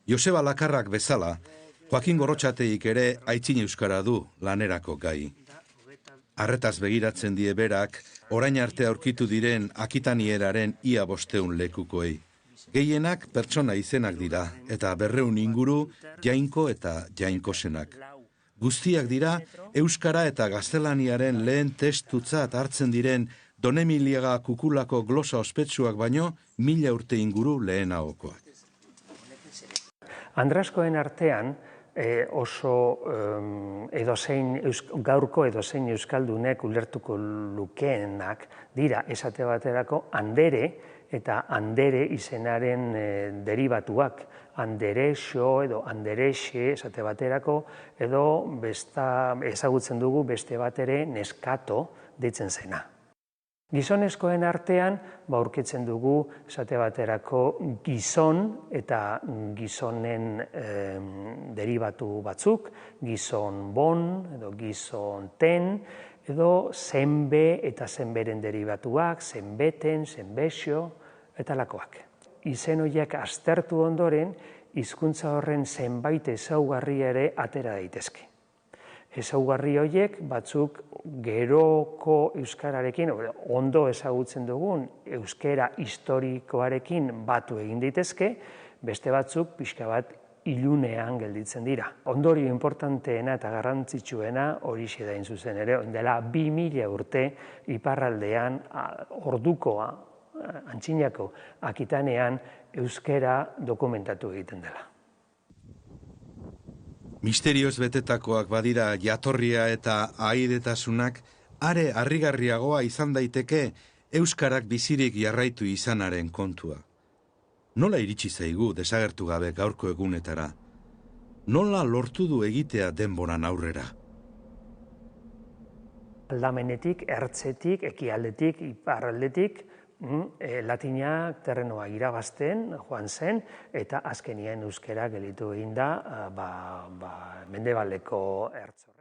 Joseba Lakarrak bezala, Joakin Gorrotxateik ere aitzin euskara du lanerako gai. Arretaz begiratzen die berak, orain arte aurkitu diren Akitanieraren ia 500 lekukoei. Gehienak pertsona izenak dira, eta 200 inguru jainko eta jainkosenak. Guztiak dira, euskara eta gaztelaniaren lehen testutzat hartzen diren Donemiliaga kukulako glosa ospetsuak baino 1000 urte inguru lehenagokoak. Andraskoen artean oso gaurko edozein euskaldunek ulertuko lukeenak dira esate baterako Andere eta Andere izenaren deribatuak. Anderexo edo Anderexe esate baterako edo ezagutzen dugu beste bat ere neskato deitzen zena. Gizonezkoen artean aurkitzen dugu esate baterako gizon eta gizonen deribatu batzuk, gizon bon edo gizon ten, edo zenbe eta zenberen deribatuak, zenbeten, zenbexo eta lakoak. Izen horiek aztertu ondoren, hizkuntza horren zenbait ezaugarri ere atera daitezke. Ezaugarri horiek batzuk geroko euskararekin, ondo ezagutzen dugun euskara historikoarekin batu egin daitezke, beste batzuk pixka bat ilunean gelditzen dira. Ondorio importanteena eta garrantzitsuena horixe da zuzen ere, dela 2000 urte iparraldean ordukoa, antzinako Akitanean euskara dokumentatu egiten dela. Misterioz betetakoak badira jatorria eta ahaidetasunak, are harrigarriagoa izan daiteke euskarak bizirik jarraitu izanaren kontua. Nola iritsi zaigu desagertu gabe gaurko egunetara? Nola lortu du egitea denboran aurrera? Aldamenetik, ertzetik, ekialdetik, iparraldetik, latinak terrenoa irabazten joan zen, eta azkenien euskara gelditu egin da mendebaldeko ertzor.